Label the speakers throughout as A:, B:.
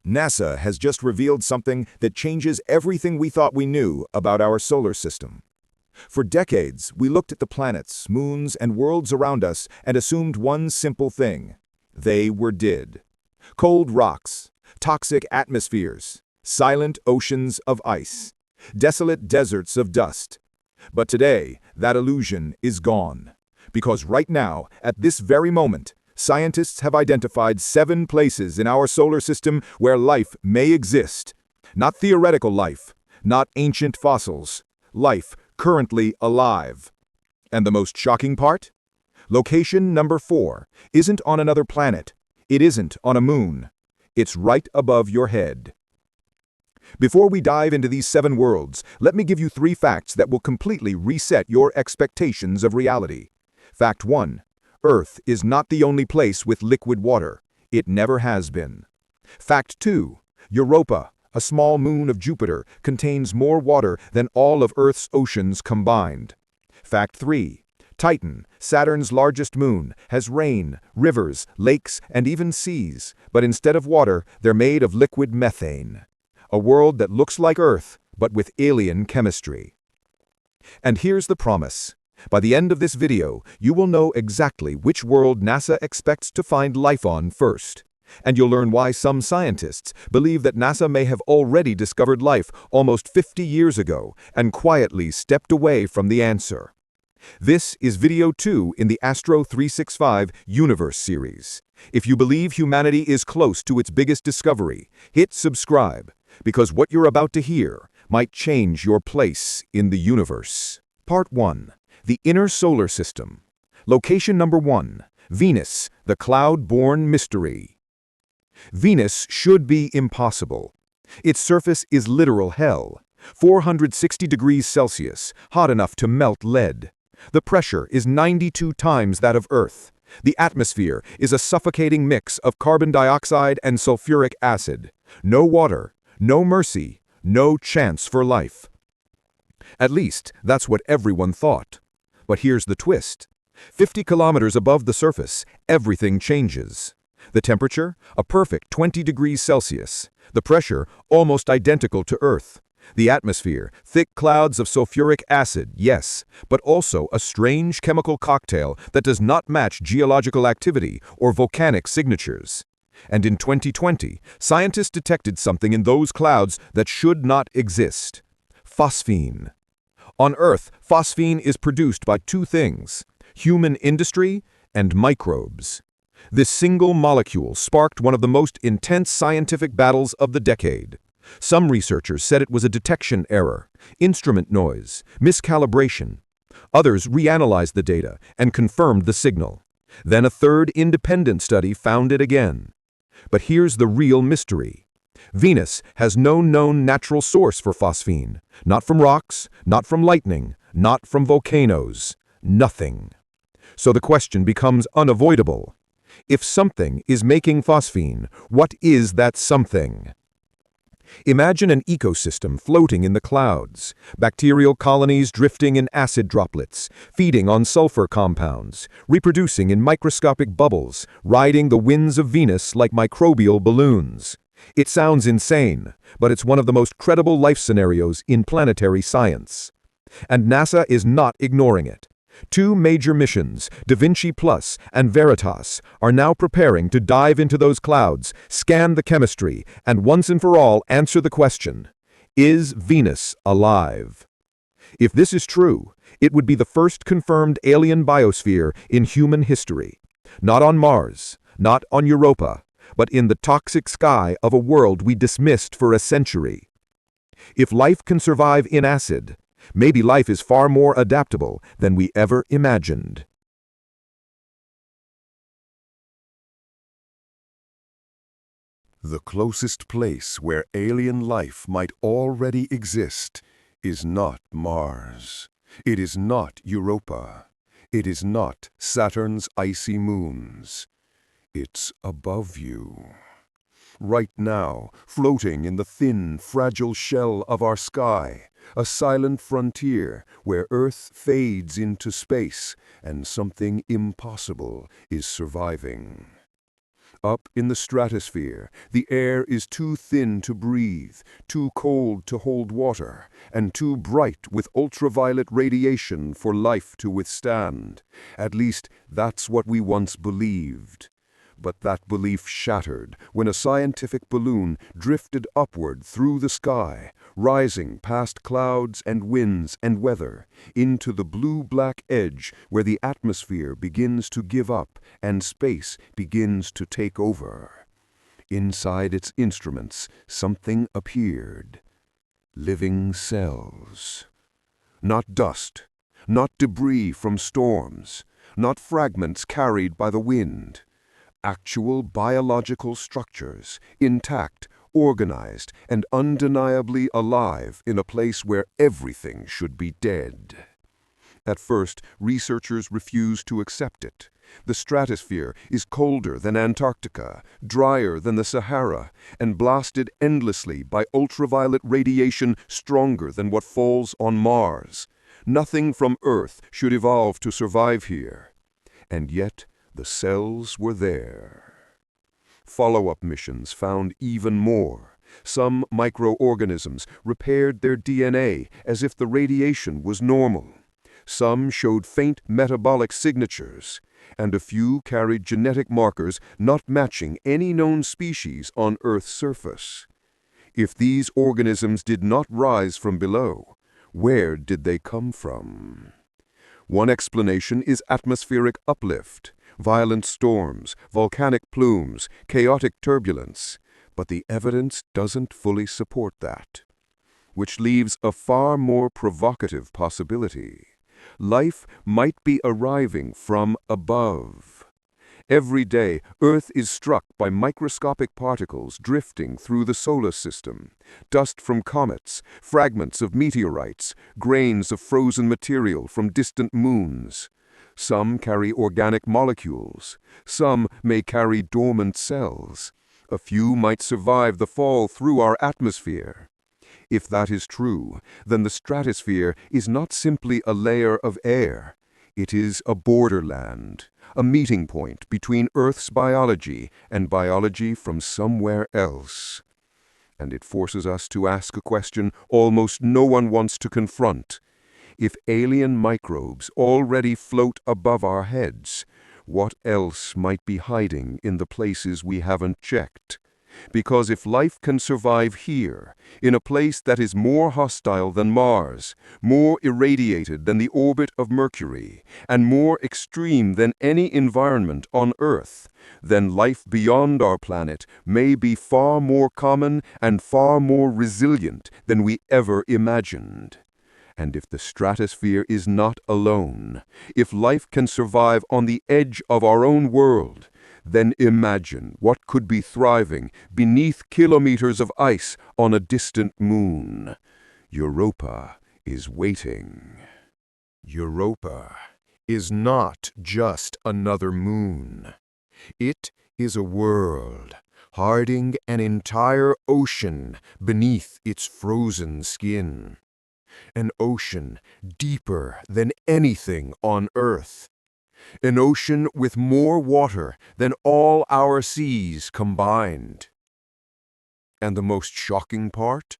A: NASA has just revealed something that changes everything we thought we knew about our solar system. For decades, we looked at the planets, moons, and worlds around us and assumed one simple thing. They were dead. Cold rocks, toxic atmospheres, silent oceans of ice, desolate deserts of dust. But today, that illusion is gone. Because right now, at this very moment, scientists have identified 7 places in our solar system where life may exist. Not theoretical life, not ancient fossils. Life currently alive. And the most shocking part? Location number 4 isn't on another planet. It isn't on a moon. It's right above your head. Before we dive into these 7 worlds, let me give you 3 facts that will completely reset your expectations of reality. Fact 1. Earth is not the only place with liquid water. It never has been. Fact 2. Europa, a small moon of Jupiter, contains more water than all of Earth's oceans combined. Fact 3. Titan, Saturn's largest moon, has rain, rivers, lakes, and even seas, but instead of water, they're made of liquid methane. A world that looks like Earth, but with alien chemistry. And here's the promise. By the end of this video, you will know exactly which world NASA expects to find life on first. And you'll learn why some scientists believe that NASA may have already discovered life almost 50 years ago and quietly stepped away from the answer. This is video 2 in the Astro 365 Universe series. If you believe humanity is close to its biggest discovery, hit subscribe, because what you're about to hear might change your place in the universe. Part 1. The Inner Solar System. Location number 1. Venus, the cloud-born mystery. Venus should be impossible. Its surface is literal hell. 460 degrees Celsius, hot enough to melt lead. The pressure is 92 times that of Earth. The atmosphere is a suffocating mix of carbon dioxide and sulfuric acid. No water, no mercy, no chance for life. At least, that's what everyone thought. But here's the twist. 50 kilometers above the surface, everything changes. The temperature, a perfect 20 degrees Celsius. The pressure, almost identical to Earth. The atmosphere, thick clouds of sulfuric acid, yes, but also a strange chemical cocktail that does not match geological activity or volcanic signatures. And in 2020, scientists detected something in those clouds that should not exist. Phosphine. On Earth, phosphine is produced by 2 things: human industry and microbes. This single molecule sparked one of the most intense scientific battles of the decade. Some researchers said it was a detection error, instrument noise, miscalibration. Others reanalyzed the data and confirmed the signal. Then a third independent study found it again. But here's the real mystery. Venus has no known natural source for phosphine. Not from rocks, not from lightning, not from volcanoes. Nothing. So the question becomes unavoidable. If something is making phosphine, what is that something? Imagine an ecosystem floating in the clouds, bacterial colonies drifting in acid droplets, feeding on sulfur compounds, reproducing in microscopic bubbles, riding the winds of Venus like microbial balloons. It sounds insane, but it's one of the most credible life scenarios in planetary science. And NASA is not ignoring it. 2 major missions, Da Vinci Plus and Veritas, are now preparing to dive into those clouds, scan the chemistry, and once and for all answer the question: is Venus alive? If this is true, it would be the first confirmed alien biosphere in human history. Not on Mars, not on Europa, but in the toxic sky of a world we dismissed for a century. If life can survive in acid, maybe life is far more adaptable than we ever imagined.
B: The closest place where alien life might already exist is not Mars. It is not Europa. It is not Saturn's icy moons. It's above you. Right now, floating in the thin, fragile shell of our sky, a silent frontier where Earth fades into space and something impossible is surviving. Up in the stratosphere, the air is too thin to breathe, too cold to hold water, and too bright with ultraviolet radiation for life to withstand. At least, that's what we once believed. But that belief shattered when a scientific balloon drifted upward through the sky, rising past clouds and winds and weather, into the blue-black edge where the atmosphere begins to give up and space begins to take over. Inside its instruments, something appeared. Living cells. Not dust, not debris from storms, not fragments carried by the wind. Actual biological structures, intact, organized, and undeniably alive in a place where everything should be dead. At first, researchers refused to accept it. The stratosphere is colder than Antarctica, drier than the Sahara, and blasted endlessly by ultraviolet radiation stronger than what falls on Mars. Nothing from Earth should evolve to survive here. And yet, the cells were there. Follow-up missions found even more. Some microorganisms repaired their DNA as if the radiation was normal. Some showed faint metabolic signatures, and a few carried genetic markers not matching any known species on Earth's surface. If these organisms did not rise from below, where did they come from? One explanation is atmospheric uplift. Violent storms, volcanic plumes, chaotic turbulence, but the evidence doesn't fully support that. Which leaves a far more provocative possibility. Life might be arriving from above. Every day, Earth is struck by microscopic particles drifting through the solar system. Dust from comets, fragments of meteorites, grains of frozen material from distant moons. Some carry organic molecules. Some may carry dormant cells. A few might survive the fall through our atmosphere. If that is true, then the stratosphere is not simply a layer of air. It is a borderland, a meeting point between Earth's biology and biology from somewhere else. And it forces us to ask a question almost no one wants to confront. If alien microbes already float above our heads, what else might be hiding in the places we haven't checked? Because if life can survive here, in a place that is more hostile than Mars, more irradiated than the orbit of Mercury, and more extreme than any environment on Earth, then life beyond our planet may be far more common and far more resilient than we ever imagined. And if the stratosphere is not alone, if life can survive on the edge of our own world, then imagine what could be thriving beneath kilometers of ice on a distant moon. Europa is waiting. Europa is not just another moon. It is a world, hiding an entire ocean beneath its frozen skin. An ocean deeper than anything on Earth. An ocean with more water than all our seas combined. And the most shocking part?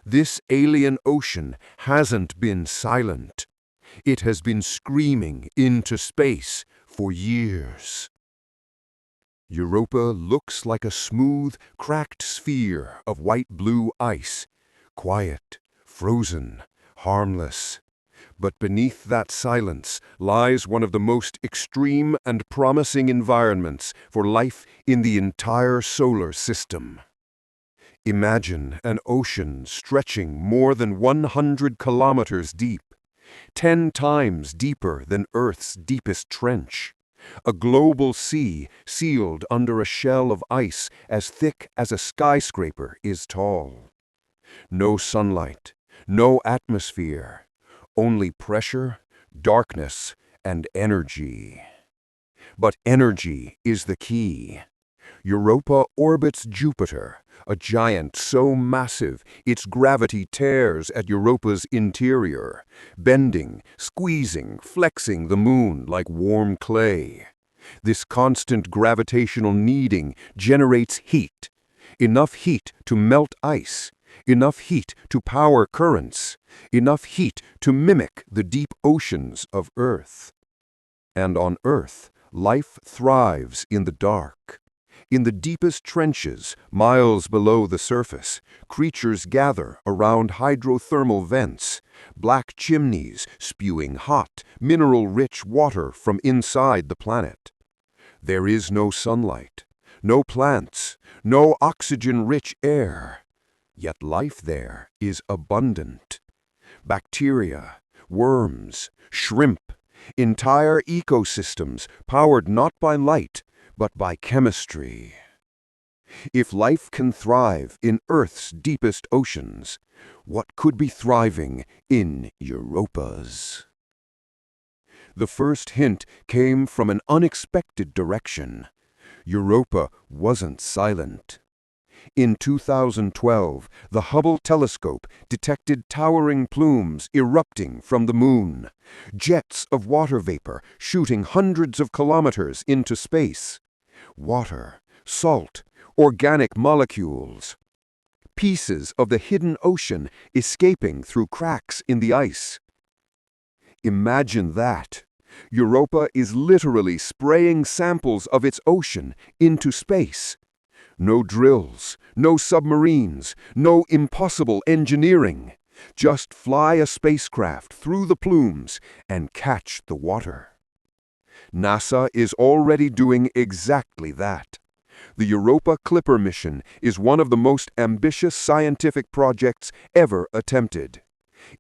B: This alien ocean hasn't been silent. It has been screaming into space for years. Europa looks like a smooth, cracked sphere of white-blue ice, quiet, frozen, harmless. But beneath that silence lies one of the most extreme and promising environments for life in the entire solar system. Imagine an ocean stretching more than 100 kilometers deep, 10 times deeper than Earth's deepest trench. A global sea sealed under a shell of ice as thick as a skyscraper is tall. No sunlight, no atmosphere. Only pressure, darkness, and energy. But energy is the key. Europa orbits Jupiter, a giant so massive its gravity tears at Europa's interior, bending, squeezing, flexing the moon like warm clay. This constant gravitational kneading generates heat. Enough heat to melt ice. Enough heat to power currents. Enough heat to mimic the deep oceans of Earth. And on Earth, life thrives in the dark. In the deepest trenches, miles below the surface, creatures gather around hydrothermal vents, black chimneys spewing hot, mineral-rich water from inside the planet. There is no sunlight, no plants, no oxygen-rich air. Yet life there is abundant. Bacteria, worms, shrimp, entire ecosystems powered not by light, but by chemistry. If life can thrive in Earth's deepest oceans, what could be thriving in Europa's? The first hint came from an unexpected direction. Europa wasn't silent. In 2012, the Hubble telescope detected towering plumes erupting from the moon, jets of water vapor shooting hundreds of kilometers into space. Water, salt, organic molecules. Pieces of the hidden ocean escaping through cracks in the ice. Imagine that. Europa is literally spraying samples of its ocean into space. No drills, no submarines, no impossible engineering. Just fly a spacecraft through the plumes and catch the water. NASA is already doing exactly that. The Europa Clipper mission is one of the most ambitious scientific projects ever attempted.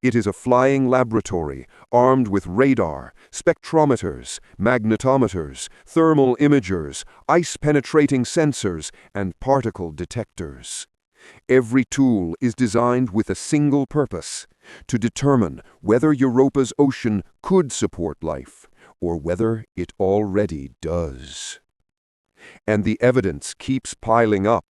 B: It is a flying laboratory armed with radar, spectrometers, magnetometers, thermal imagers, ice-penetrating sensors, and particle detectors. Every tool is designed with a single purpose: to determine whether Europa's ocean could support life, or whether it already does. And the evidence keeps piling up.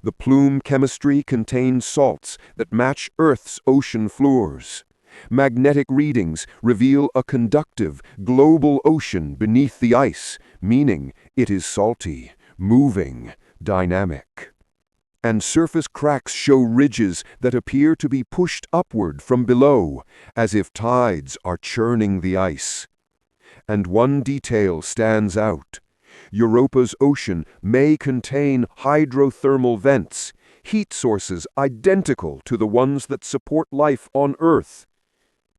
B: The plume chemistry contains salts that match Earth's ocean floors. Magnetic readings reveal a conductive, global ocean beneath the ice, meaning it is salty, moving, dynamic. And surface cracks show ridges that appear to be pushed upward from below, as if tides are churning the ice. And one detail stands out. Europa's ocean may contain hydrothermal vents, heat sources identical to the ones that support life on Earth.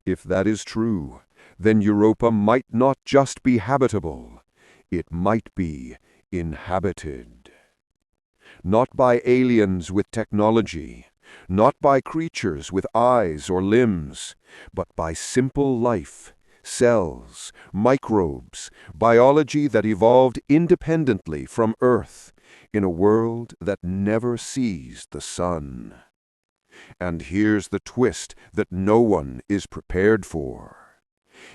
B: If that is true, then Europa might not just be habitable, it might be inhabited. Not by aliens with technology, not by creatures with eyes or limbs, but by simple life. Cells, microbes, biology that evolved independently from Earth, in a world that never sees the sun. And here's the twist that no one is prepared for.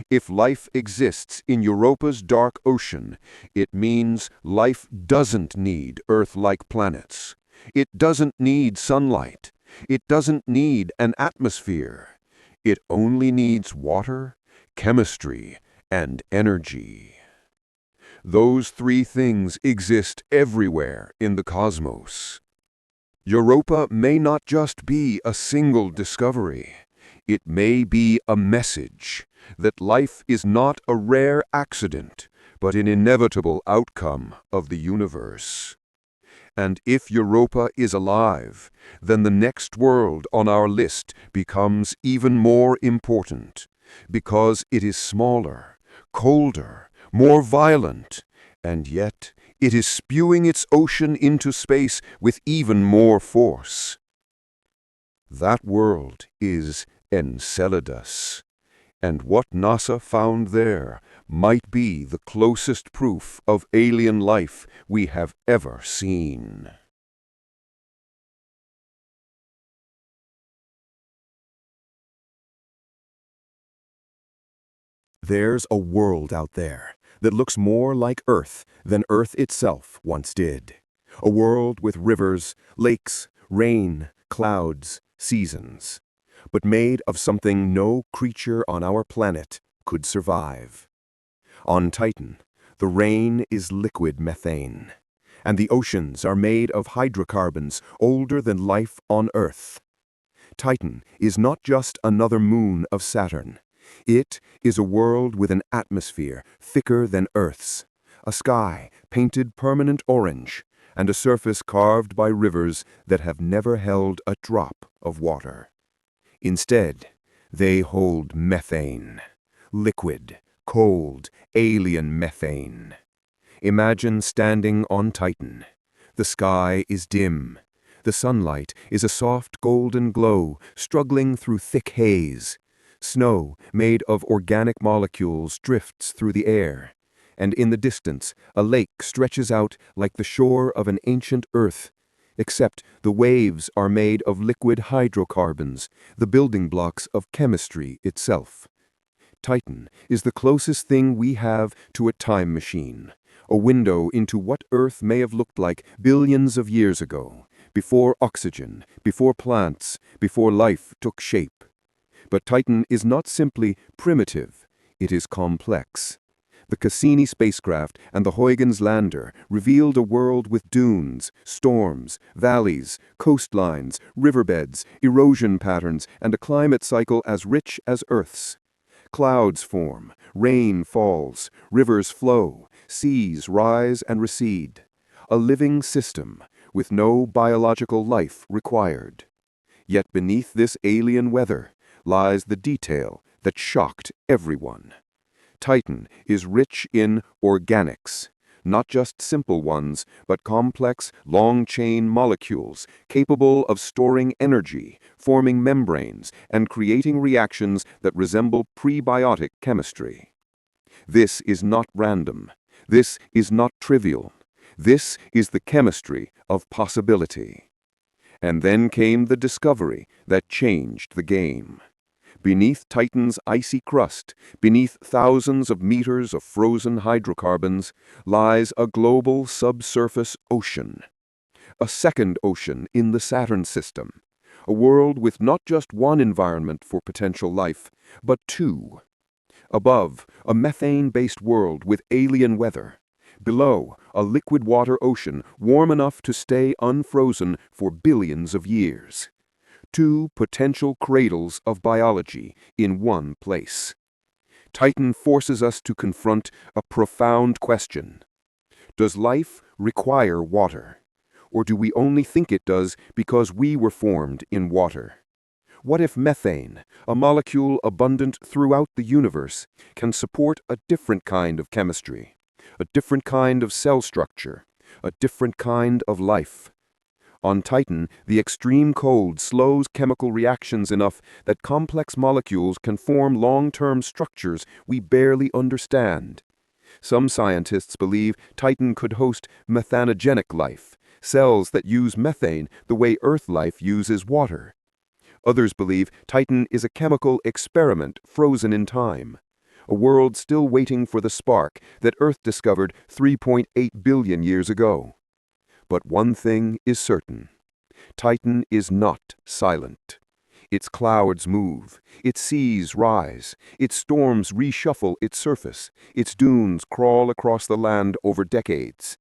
B: If life exists in Europa's dark ocean, it means life doesn't need Earth-like planets. It doesn't need sunlight. It doesn't need an atmosphere. It only needs water, chemistry, and energy. Those three things exist everywhere in the cosmos. Europa may not just be a single discovery. It may be a message that life is not a rare accident, but an inevitable outcome of the universe. And if Europa is alive, then the next world on our list becomes even more important, because it is smaller, colder, more violent, and yet it is spewing its ocean into space with even more force. That world is Enceladus, and what NASA found there might be the closest proof of alien life we have ever seen.
A: There's a world out there that looks more like Earth than Earth itself once did. A world with rivers, lakes, rain, clouds, seasons, but made of something no creature on our planet could survive. On Titan,
B: The rain is liquid methane, and the oceans are made of hydrocarbons older than life on Earth. Titan is not just another moon of Saturn. It is a world with an atmosphere thicker than Earth's, a sky painted permanent orange, and a surface carved by rivers that have never held a drop of water. Instead, they hold methane. Liquid, cold, alien methane. Imagine standing on Titan. The sky is dim. The sunlight is a soft golden glow struggling through thick haze. Snow, made of organic molecules, drifts through the air. And in the distance, a lake stretches out like the shore of an ancient Earth. Except the waves are made of liquid hydrocarbons, the building blocks of chemistry itself. Titan is the closest thing we have to a time machine, a window into what Earth may have looked like billions of years ago, before oxygen, before plants, before life took shape. But Titan is not simply primitive, it is complex. The Cassini spacecraft and the Huygens lander revealed a world with dunes, storms, valleys, coastlines, riverbeds, erosion patterns, and a climate cycle as rich as Earth's. Clouds form, rain falls, rivers flow, seas rise and recede. A living system, with no biological life required. Yet beneath this alien weather lies the detail that shocked everyone. Titan is rich in organics, not just simple ones, but complex, long-chain molecules capable of storing energy, forming membranes, and creating reactions that resemble prebiotic chemistry. This is not random. This is not trivial. This is the chemistry of possibility. And then came the discovery that changed the game. Beneath Titan's icy crust, beneath thousands of meters of frozen hydrocarbons, lies a global subsurface ocean. A second ocean in the Saturn system. A world with not just one environment for potential life, but two. Above, a methane-based world with alien weather. Below, a liquid water ocean warm enough to stay unfrozen for billions of years. Two potential cradles of biology in one place. Titan forces us to confront a profound question. Does life require water? Or do we only think it does because we were formed in water? What if methane, a molecule abundant throughout the universe, can support a different kind of chemistry, a different kind of cell structure, a different kind of life? On Titan, the extreme cold slows chemical reactions enough that complex molecules can form long-term structures we barely understand. Some scientists believe Titan could host methanogenic life, cells that use methane the way Earth life uses water. Others believe Titan is a chemical experiment frozen in time, a world still waiting for the spark that Earth discovered 3.8 billion years ago. But one thing is certain. Titan is not silent. Its clouds move, its seas rise, its storms reshuffle its surface, its dunes crawl across the land over decades.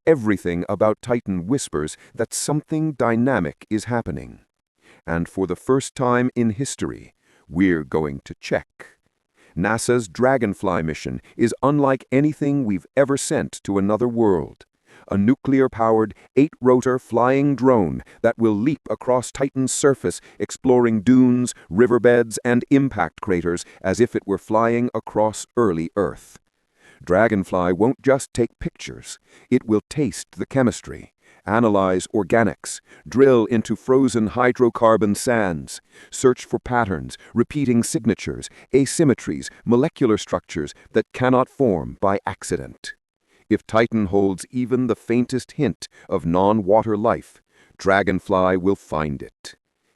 B: Everything about Titan whispers that something dynamic is happening. And for the first time in history, we're going to check. NASA's Dragonfly mission is unlike anything we've ever sent to another world. A nuclear-powered, 8-rotor flying drone that will leap across Titan's surface, exploring dunes, riverbeds, and impact craters as if it were flying across early Earth. Dragonfly won't just take pictures. It will taste the chemistry, analyze organics, drill into frozen hydrocarbon sands, search for patterns, repeating signatures, asymmetries, molecular structures that cannot form by accident. If Titan holds even the faintest hint of non-water life, Dragonfly will find it.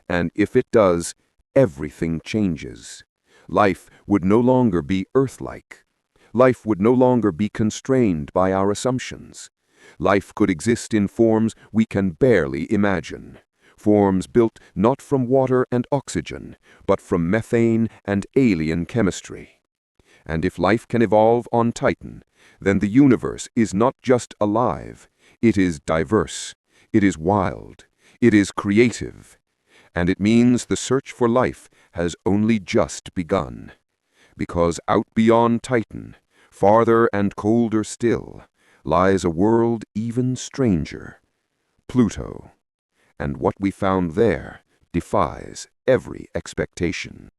B: And if it does, everything changes. Life would no longer be Earth-like. Life would no longer be constrained by our assumptions. Life could exist in forms we can barely imagine. Forms built not from water and oxygen, but from methane and alien chemistry.
C: And if life can evolve on Titan, then the universe is not just alive, it is diverse, it is wild, it is creative. And it means the search for life has only just begun. Because out beyond Titan, farther and colder still, lies a world even stranger, Pluto. And what we found there defies every expectation.